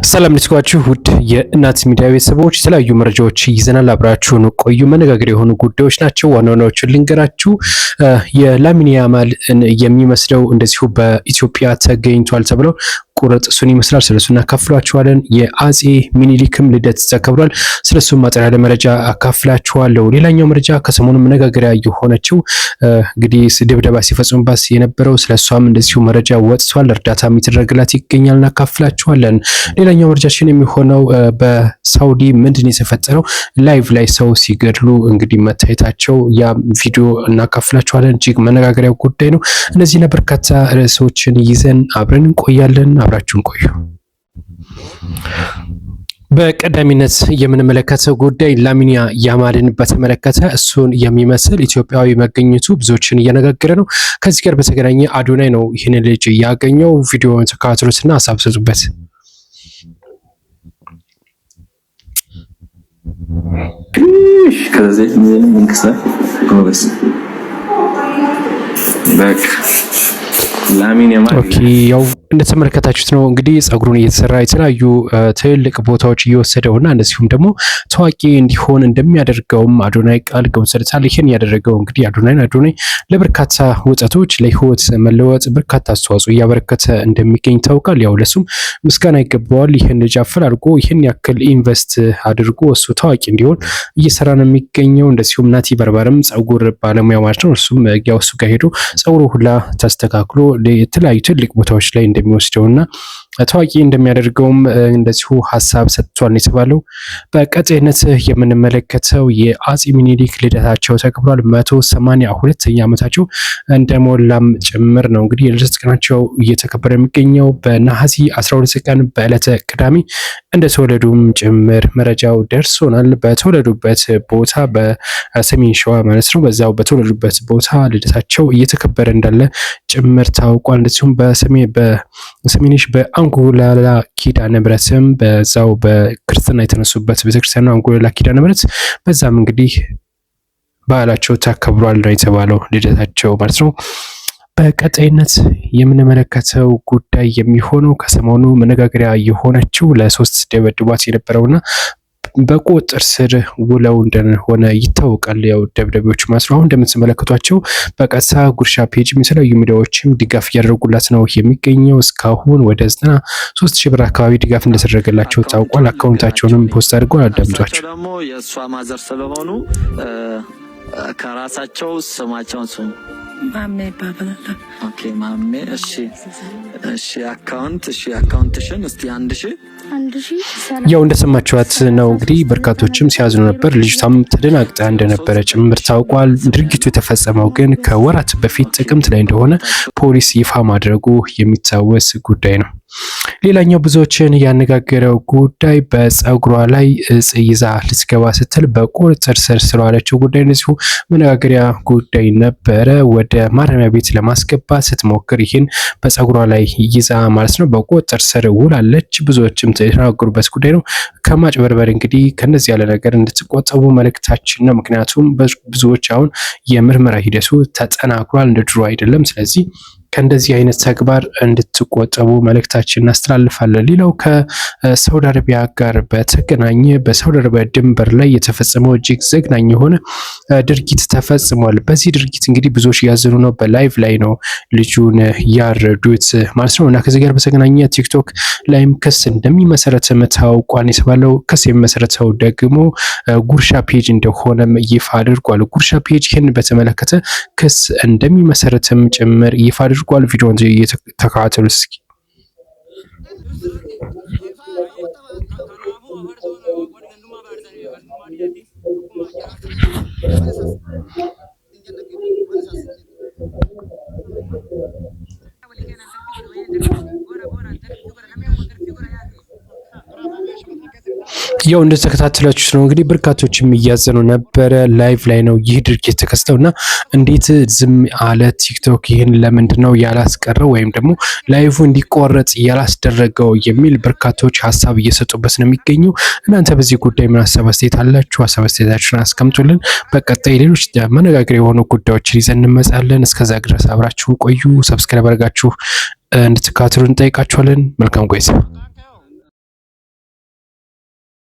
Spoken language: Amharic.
ሰላም ልስኳችሁ ውድ የእናት ሚዲያ ቤተሰቦች የተለያዩ መረጃዎች ይዘናል። አብራችሁን ቆዩ። መነጋገር የሆኑ ጉዳዮች ናቸው። ዋና ዋናዎቹን ልንገራችሁ። የላሚን ያማል የሚመስለው እንደዚሁ በኢትዮጵያ ተገኝቷል ተብለው ቁርጥ እሱን ይመስላል። ስለሱ እናካፍላችኋለን። የአጼ ሚኒሊክም ልደት ተከብሯል። ስለሱ ማጠር ያለ መረጃ አካፍላችኋለሁ። ሌላኛው መረጃ ከሰሞኑ መነጋገሪያ የሆነችው እንግዲህ ድብደባ ሲፈጽሙባት የነበረው ስለሷም እንደዚሁ መረጃ ወጥቷል። እርዳታ የሚደረግላት ይገኛል፣ እናካፍላችኋለን። ሌላኛው መረጃችን የሚሆነው በሳውዲ ምንድን የተፈጠረው ላይቭ ላይ ሰው ሲገድሉ እንግዲህ መታየታቸው ያ ቪዲዮ እናካፍላችኋለን። እጅግ መነጋገሪያ ጉዳይ ነው። እነዚህና በርካታ ርዕሶችን ይዘን አብረን እንቆያለን። አብራችሁን ቆዩ። በቀዳሚነት የምንመለከተው ጉዳይ ላሚን ያማልን በተመለከተ እሱን የሚመስል ኢትዮጵያዊ መገኘቱ ብዙዎችን እያነጋገረ ነው። ከዚህ ጋር በተገናኘ አዶናይ ነው ይህንን ልጅ ያገኘው። ቪዲዮውን ተከታተሉትና ሀሳብ ስጡበት። ከዚህ ምን እንከሰ ጎበስ በቃ ላሚን ያማል ያው እንደተመለከታችሁት ነው እንግዲህ ጸጉሩን እየተሰራ የተለያዩ ትልልቅ ቦታዎች እየወሰደውና እንደዚሁም ደግሞ ታዋቂ እንዲሆን እንደሚያደርገውም አዶናይ ቃል ገብቶለታል። ይሄን ያደረገው እንግዲህ አዶናይ ለበርካታ ወጣቶች ለህይወት መለወጥ በርካታ አስተዋጽኦ እያበረከተ እንደሚገኝ ታውቃል። ያው ለሱም ምስጋና ይገባዋል። ይሄን ልጅ አፈላልጎ ይሄን ያክል ኢንቨስት አድርጎ እሱ ታዋቂ እንዲሆን እየሰራ ነው የሚገኘው። እንደዚሁም ናቲ በርባርም ጸጉር ባለሙያ ማለት ነው። እሱም ያው እሱ ጋር ሄዶ ጸጉሩ ሁላ ተስተካክሎ የተለያዩ ትልቅ ቦታዎች ላይ እንደሚወስደውና ታዋቂ እንደሚያደርገውም እንደዚሁ ሀሳብ ሰጥቷል የተባለው። በቀጣይነት የምንመለከተው የአጼ ሚኒሊክ ልደታቸው ተከብሯል። 182ኛ ዓመታቸው እንደሞላም ጭምር ነው። እንግዲህ የልደት ቀናቸው እየተከበረ የሚገኘው በነሐሴ 12 ቀን በዕለተ ቅዳሜ እንደተወለዱም ጭምር መረጃው ደርሶናል። በተወለዱበት ቦታ በሰሜን ሸዋ ማለት ነው። በዛው በተወለዱበት ቦታ ልደታቸው እየተከበረ እንዳለ ጭምር ታውቋል። እንደዚሁም በሰሜንሽ በአንጎላላ ኪዳነ ምሕረትም በዛው በክርስትና የተነሱበት ቤተክርስቲያን አንጎላላ ኪዳነ ምሕረት በዛም እንግዲህ በዓላቸው ተከብሯል ነው የተባለው ልደታቸው ማለት ነው። በቀጣይነት የምንመለከተው ጉዳይ የሚሆነው ከሰሞኑ መነጋገሪያ የሆነችው ለ3 ደብድቧት የነበረውና በቁጥጥር ስር ውለው እንደሆነ ይታወቃል። ያው ደብዳቤዎች ማለት ነው። አሁን እንደምትመለከቷቸው በቀጥታ ጉርሻ ፔጅ የተለያዩ ሚዲያዎችም ድጋፍ እያደረጉላት ነው የሚገኘው። እስካሁን ወደ 93,000 ብር አካባቢ ድጋፍ እንደተደረገላቸው ታውቋል። አካውንታቸውንም ፖስት አድርገው አዳምጧቸው። ደግሞ የእሷ ማዘር ስለሆኑ ከራሳቸው ስማቸውን ስሙ ማሜ ይባላል። ኦኬ ማሜ። እሺ አካውንትሽን እስቲ 1,000 ያው እንደሰማችኋት ነው እንግዲህ በርካቶችም ሲያዝኑ ነበር። ልጅቷም ተደናግጣ እንደነበረ ጭምር ታውቋል። ድርጊቱ የተፈጸመው ግን ከወራት በፊት ጥቅምት ላይ እንደሆነ ፖሊስ ይፋ ማድረጉ የሚታወስ ጉዳይ ነው። ሌላኛው ብዙዎችን ያነጋገረው ጉዳይ በፀጉሯ ላይ እጽ ይዛ ልትገባ ስትል በቁጥጥር ስር ስለዋለችው ጉዳይ እንደዚሁ መነጋገሪያ ጉዳይ ነበረ። ወደ ማረሚያ ቤት ለማስገባት ስትሞክር ይህን በፀጉሯ ላይ ይዛ ማለት ነው በቁጥጥር ስር ውላለች። ብዙዎችም የተናገሩበት ጉዳይ ነው። ከማጭበርበር እንግዲህ ከነዚህ ያለ ነገር እንድትቆጠቡ መልእክታችን ነው። ምክንያቱም ብዙዎች አሁን የምርመራ ሂደቱ ተጠናክሯል፣ እንደ ድሮ አይደለም። ስለዚህ ከእንደዚህ አይነት ተግባር እንድትቆጠቡ መልእክታችን እናስተላልፋለን። ሌላው ከሳውዲ አረቢያ ጋር በተገናኘ በሳውዲ አረቢያ ድንበር ላይ የተፈጸመው እጅግ ዘግናኝ የሆነ ድርጊት ተፈጽሟል። በዚህ ድርጊት እንግዲህ ብዙዎች ያዘኑ ነው። በላይቭ ላይ ነው ልጁን ያረዱት ማለት ነው። እና ከዚህ ጋር በተገናኘ ቲክቶክ ላይም ክስ እንደሚመሰረትም ታውቋል የተባለው። ክስ የሚመሰረተው ደግሞ ጉርሻ ፔጅ እንደሆነም ይፋ አድርጓል። ጉርሻ ፔጅ ይህን በተመለከተ ክስ እንደሚመሰረትም ጭምር ይፋ አድርጓል። ቪዲዮውን ተከታተሉ እስኪ። ያው እንደተከታተላችሁት ነው እንግዲህ በርካቶችም እያዘኑ ነበረ። ላይቭ ላይ ነው ይህ ድርጊት ተከስተውና እንዴት ዝም አለ ቲክቶክ ይህን ለምንድን ነው ያላስቀረው ወይም ደግሞ ላይቭ እንዲቆረጥ ያላስደረገው የሚል በርካቶች ሀሳብ እየሰጡበት ነው የሚገኘው። እናንተ በዚህ ጉዳይ ምን ሀሳብ አስተያየት አላችሁ? ሀሳብ አስተያየታችሁን አስቀምጡልን። በቀጣይ ሌሎች መነጋገሪያ የሆኑ ጉዳዮችን ይዘን እንመጣለን። እስከዛ ድረስ አብራችሁን ቆዩ። ሰብስክራይብ አድርጋችሁ እንድትከታተሉን እንጠይቃችኋለን። መልካም ቆይታ።